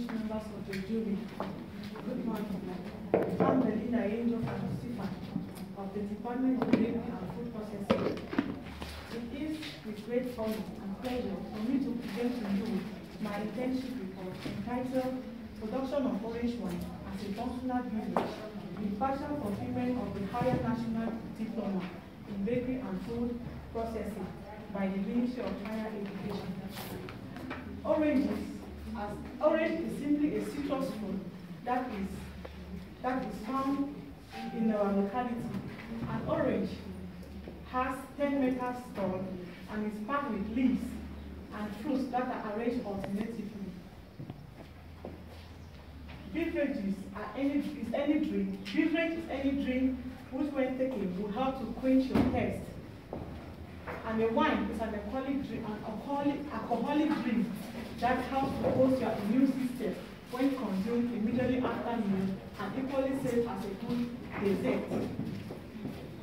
distinguished members of the jury, good morning. I'm Bamenda Ndusifan of the Department of Bakery and Food Processing. It is with great honor and pleasure for me to present to you my internship report entitled Production of Orange Wine as a Functional Beverage in partial fulfillment of the Higher National Diploma in Bakery and Food Processing by the Ministry of Higher Education. Orange is simply a citrus fruit that is found in our locality. An orange has 10 meters tall and is packed with leaves and fruits that are arranged alternatively. Beverages is any drink. Beverage is any drink which, when taken, will help to quench your thirst. And the wine is an alcoholic drink that helps to boost your immune system when consumed immediately after meal, and equally safe as a good dessert.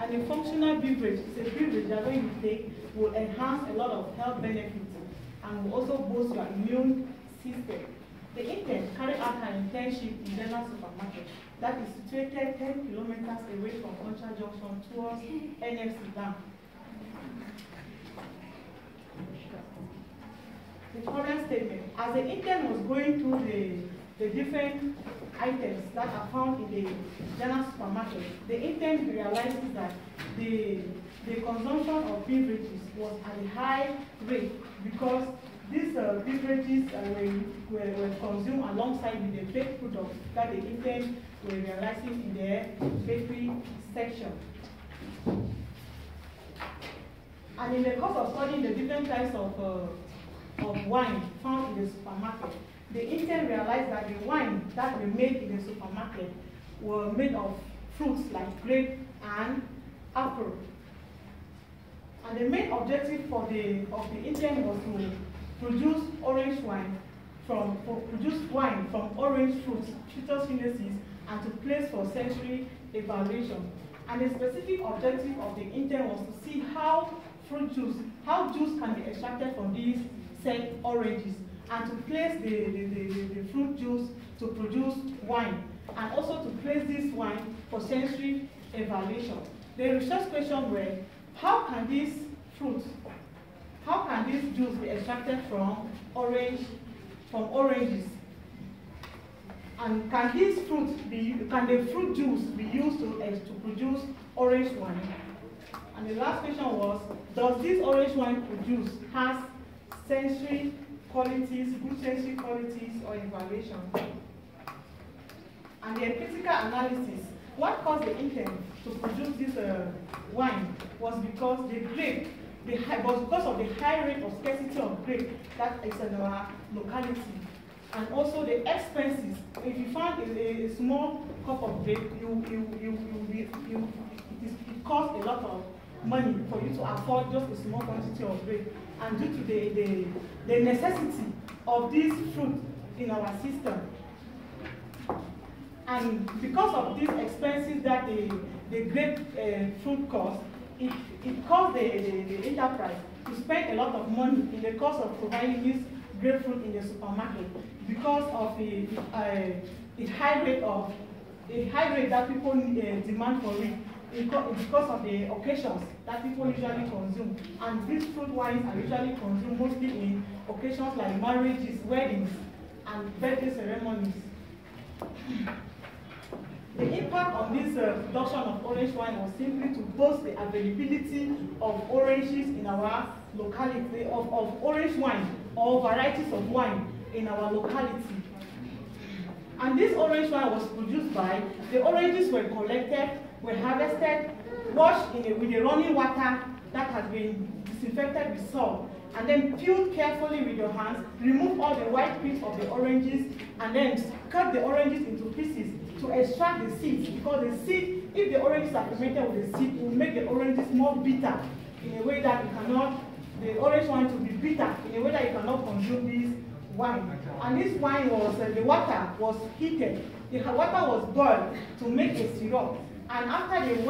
And a functional beverage is a beverage that when you take will enhance a lot of health benefits and will also boost your immune system. The intern carried out her internship in General Supermarket that is situated 10 kilometers away from Oncha Junction towards NFC Bank. The current statement. As the intern was going through the different items that are found in the General Supermarket, the intern realizes that the consumption of beverages was at a high rate because these beverages were consumed alongside with the baked products that the intern were realizing in their bakery section. And in the course of studying the different types of wine found in the supermarket, the intern realized that the wine that were made in the supermarket were made of fruits like grape and apple. And the main objective of the intern was to produce wine from orange fruits, citrus species, and to place for sensory evaluation. And the specific objective of the intern was to see how juice can be extracted from these said oranges, and to place the fruit juice to produce wine, and also to place this wine for sensory evaluation. The research question were, how can this juice be extracted from oranges? And can the fruit juice be used to produce orange wine? And the last question was, does this orange wine produced has sensory qualities, good sensory qualities or evaluation? And the critical analysis, what caused the intern to produce this wine was because because of the high rate of scarcity of grape that is in our locality, and also the expenses. If you find a small cup of grape, it costs a lot of money for you to afford just a small quantity of grape, and due to the necessity of this fruit in our system, and because of these expenses that the grape fruit costs, it caused the enterprise to spend a lot of money in the cost of providing this grapefruit in the supermarket because of the high rate that people demand for it. Because of the occasions that people usually consume. And these fruit wines are usually consumed mostly in occasions like marriages, weddings, and birthday ceremonies. The impact on this production of orange wine was simply to boost the availability of oranges in our locality, of orange wine or varieties of wine in our locality. And this orange wine was produced by, the oranges were collected, were harvested, washed with the running water that has been disinfected with salt, and then peeled carefully with your hands, remove all the white pits of the oranges, and then cut the oranges into pieces to extract the seeds, because the seed, if the oranges are fermented with the seed, it will make the oranges more bitter in a way that you cannot, the orange wine to be bitter in a way that you cannot consume this wine. And this wine was, the water was heated, the water was boiled to make a syrup. And after the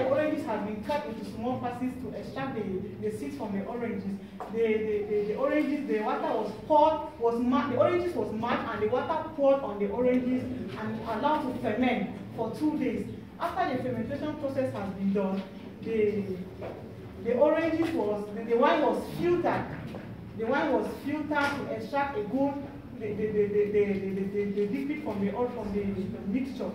oranges have been cut into small pieces to extract the seeds from the oranges, the water was poured, the oranges was mashed, and the water poured on the oranges and allowed to ferment for 2 days. After the fermentation process has been done, the wine was filtered. The wine was filtered to extract a good the liquid from the mixture.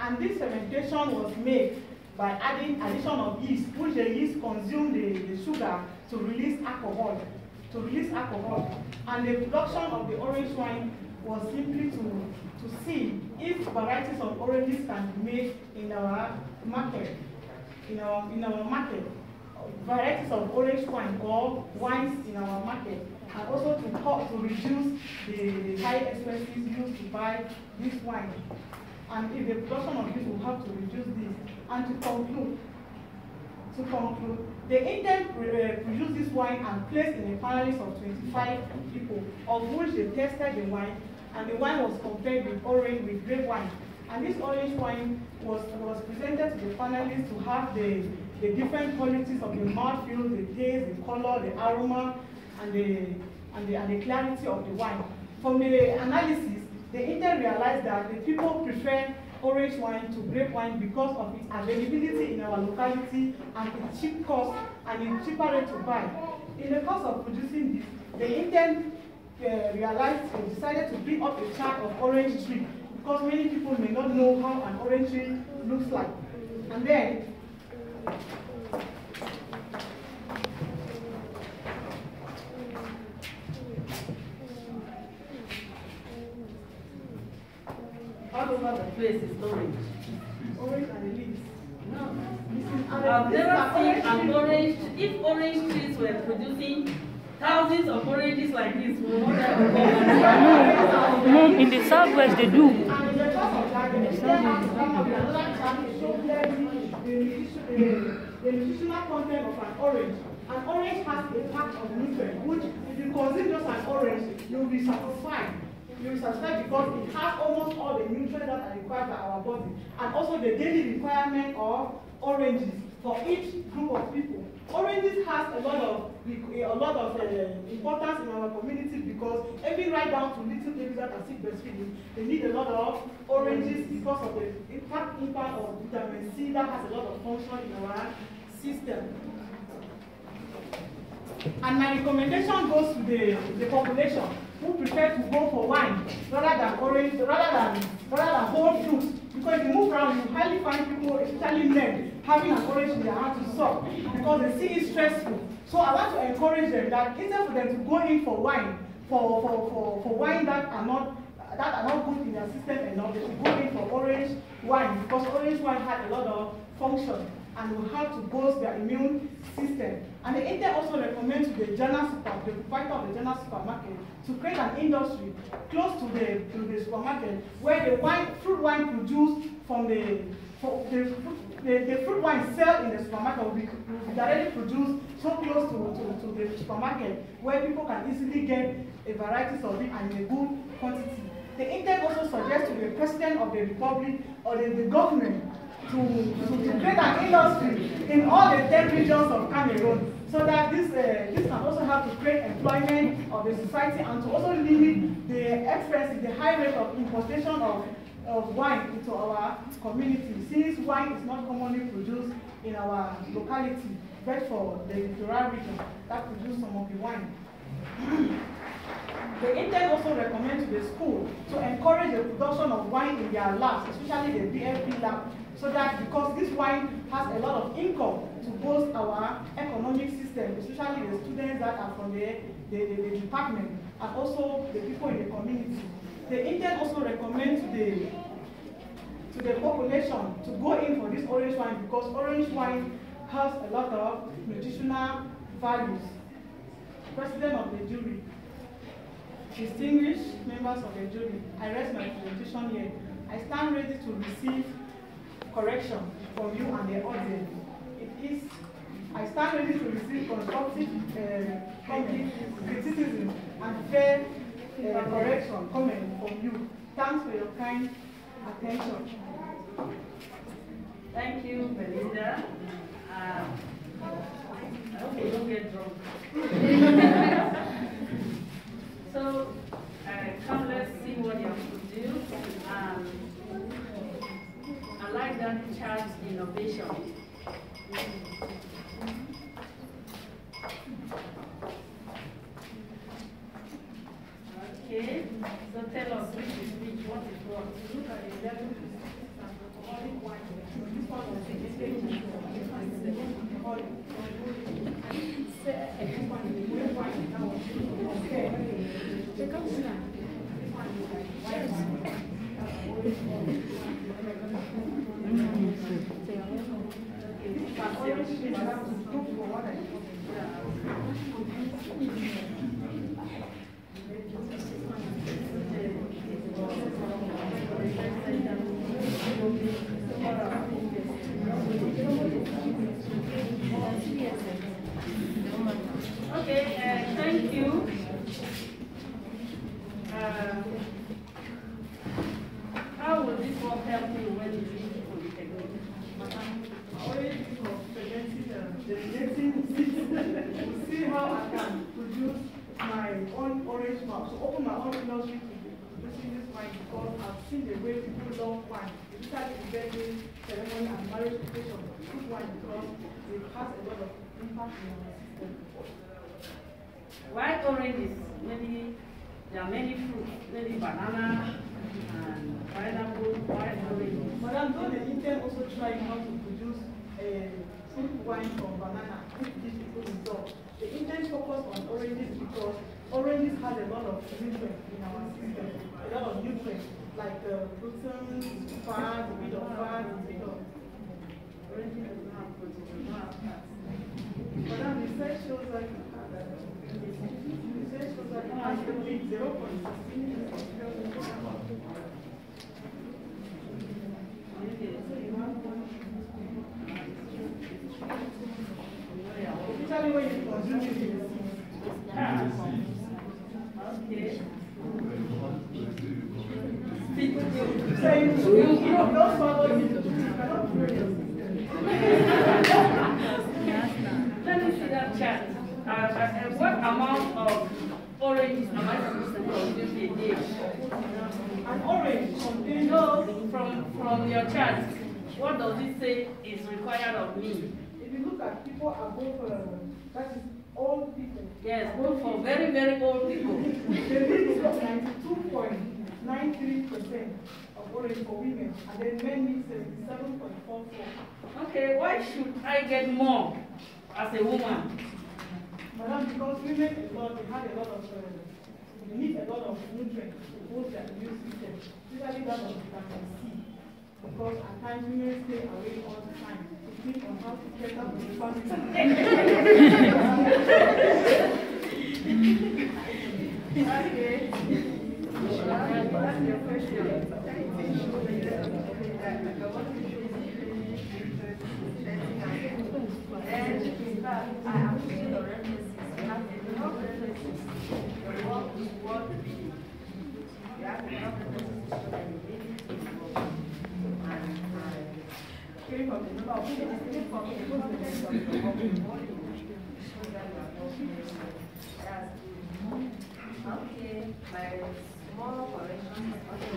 And this fermentation was made by adding addition of yeast, which the yeast consumed the sugar to release alcohol. And the production of the orange wine was simply to see if varieties of oranges can be made in our market. Varieties of orange wine or wines in our market, and also to reduce the high expenses used to buy this wine. And if the production of this will have to reduce this. And to conclude, the Indians produced this wine and placed in a panelist of 25 people, of which they tested the wine, and the wine was compared with grape wine. And this orange wine was presented to the panelists to have the different qualities of the mouthfeel, the taste, the color, the aroma, and the clarity of the wine. From the analysis, the Indians realized that the people prefer orange wine to grape wine because of its availability in our locality and its cheap cost and its cheaper rate to buy. In the course of producing this, the Indians decided to bring up a chart of orange tree, because many people may not know how an orange tree looks like. And then all over the place is orange. Orange and the leaves. No. I've never seen an orange. If orange trees were producing thousands of oranges like this, no, in the southwest they do. And in the course of that, the nutritional content of an orange. An orange has a pack of nutrients, which if you consume just an orange, you'll be satisfied. You'll be satisfied because it has almost all the nutrients that are required by our body, and also the daily requirement of oranges for each group of people. Oranges has a lot of importance in our community, because even right down to little babies that are sick breastfeeding, they need a lot of oranges because of the impact of vitamin C that has a lot of function in our system. And my recommendation goes to the population who prefer to go for wine rather than orange, rather than whole fruits. Because if you move around, you hardly find people, especially men, having an orange in their hand to suck, because they see it stressful. So I want to encourage them that instead for them to go in for wine, for wine that are not good in their system enough, they should go in for orange wine, because orange wine has a lot of function and will help to boost their immune system. And the India also recommends to the proprietor of the general supermarket to create an industry close to the supermarket where the fruit wine produced from the fruit wine sell in the supermarket will be directly produced so close to the supermarket where people can easily get a variety of it and in a good quantity. The India also suggests to the President of the Republic or the government to create an industry in all the 10 regions of Cameroon, so that this can also help to create employment of the society and to also limit the expenses, the high rate of importation of wine into our community, since wine is not commonly produced in our locality, but for the littoral region that produce some of the wine. The Intel also recommends to the school to encourage the production of wine in their labs, especially the BFP lab, so that because this wine has a lot of income to boost our economic system, especially the students that are from the department and also the people in the community. The Intel also recommends to the population to go in for this orange wine, because orange wine has a lot of nutritional values. President of the jury, distinguished members of the jury, I rest my presentation here. I stand ready to receive correction from you and the audience. I stand ready to receive constructive public criticism and fair correction, comment from you. Thanks for your kind attention. Thank you, Belinda. I hope you don't get drunk. So, come, let's see what you have produced. I like that chart innovation. Okay, so tell us which is which, what is what. Look at the 11 alcoholic wine. This one was the Okay, thank you. How will this work help you when you reach polytechnic? already presenting the relating see how I can produce my own orange map. So open my own industry to producing this wine because I've seen the way people love wine. Especially in wedding ceremony and marriage occasion, good wine because it has a lot of impact in our system. Why oranges? Maybe there are many fruits, maybe banana and pineapple. Why oranges? Madam, though the Indian also tried how to produce fruit wine from banana, which these people result. The Indians focus on oranges because oranges has a lot of nutrients in our system, a lot of nutrients like protein, fat, a bit of fat, a bit of. Oranges doesn't have protein, doesn't have fat. Madam, research shows that it has to be 0.16. Especially when you consume it in the Okay. so you don't follow it, you cannot grow your Let me see that chart. What amount of oranges am I supposed to produce a day? An orange contains. No, from your chart, what does it say is required of me? If you look at people above, that is old people. Yes, for very, very old people. The rate is 92.93% of orange for women, and then men need 77.44. Okay, why should I get more as a woman? Madam, because women they have a lot of, they need a lot of nutrients to boost their immune system, especially that of vitamin C. Because at times women stay away all the time to think on how to get out of the family. Okay. That's your question. I am still already okay, my small correction is also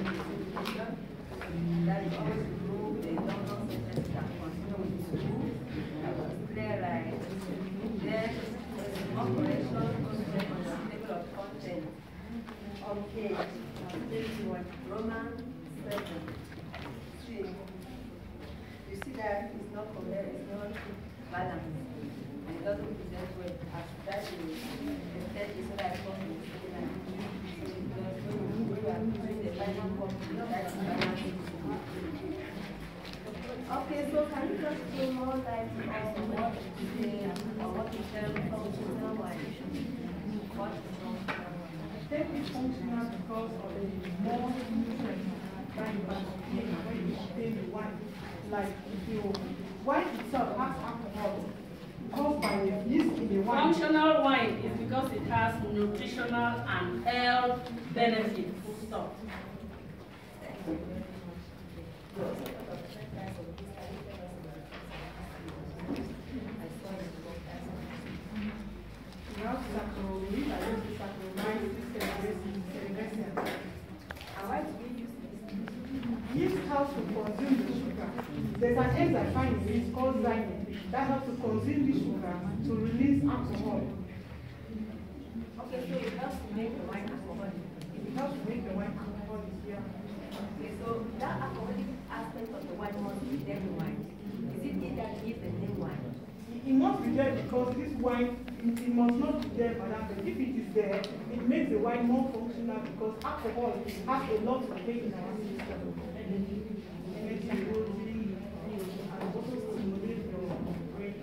that is always improve the London sentence that continue with school. Clear right. Then small correction also on the table of content. Okay, Romans 7:3. You see that it's not correct, it's not balanced. And it doesn't present well as that is instead is what I call the second. So we are doing the final copy that is balanced. Okay, so can you just throw more light on what is the or what is the functional wine? What is functional wine? Take it functional because of the more nutrients than you can obtain when you obtain the wine. Like if you wine itself has alcohol caused by the yeast in the wine. Functional wine is because it has nutritional and health benefit. Full stop. Yeast helps to consume the sugar. There's an enzyme found in yeast called xylene that helps to consume the sugar to release alcohol. Okay, so it helps to make the wine alcoholic. It helps to make the wine alcoholic, yeah. Okay, so that alcoholic aspect of the wine must be there in wine. Is it that gives the name wine? It must be there because this wine, it must not be there, madam. But if it is there, it makes the wine more functional because alcohol has a lot to play in our system. Energy, protein, and also stimulate your brain.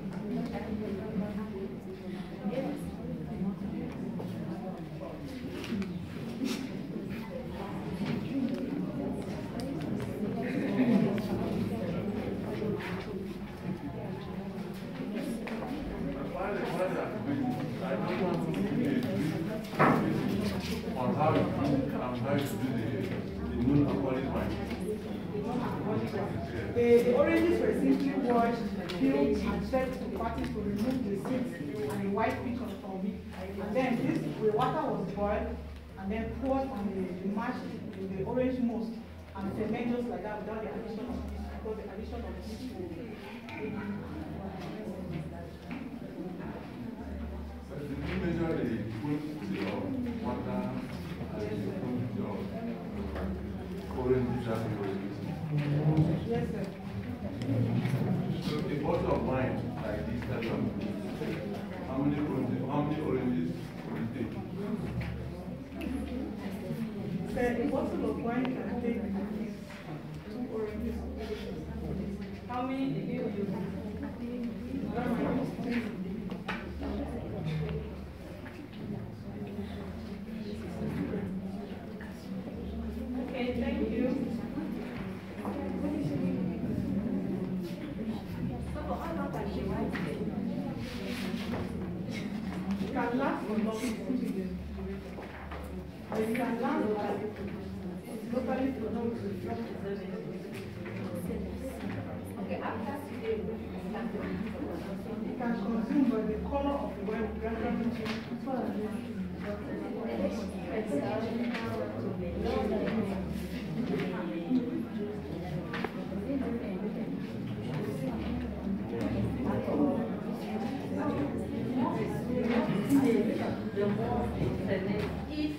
On how to do the non-alcoholic wine. The oranges were simply washed, peeled, and fed to parties to remove the seeds and the white pictures from it. And then the water was boiled and then poured on the mash in the orange mousse and ferment just like that without the addition of yeast, because the addition of yeast will Did you measure the quantity of water and the quantity of orange juice? Yes, sir. So a bottle of wine like this type of, how many oranges will it take? Sir, a bottle of wine can take 2 oranges. How many did you use? Okay, thank you. So for how long can the wine stay? It can last for long. It can last locally for long. Okay, after today, It can consume, but the color of the wine will gradually change. The more if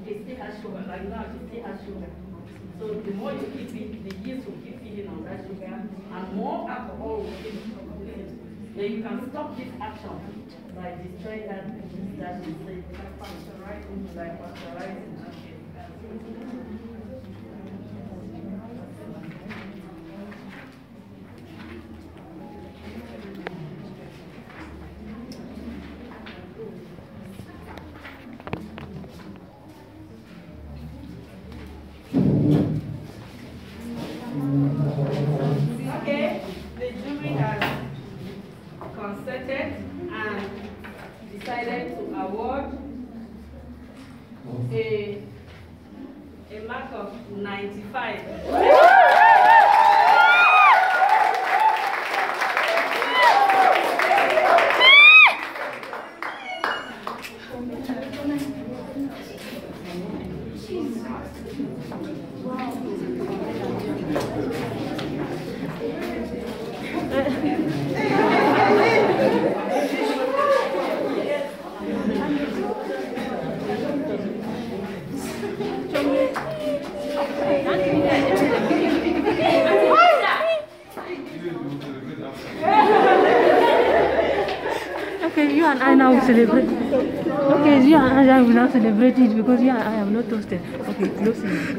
it still has sugar, like now it still has sugar. So the more you keep it, the yeast will keep feeding on that sugar, and more alcohol will keep it. Then you can stop this action by destroying that is pasteurizing, like pasteurizing. Okay, the jury has consented and decided to award a mark of 95. Okay, you and I now celebrate. Okay, you and I will now celebrate it because you and I have not toasted. Okay, close it.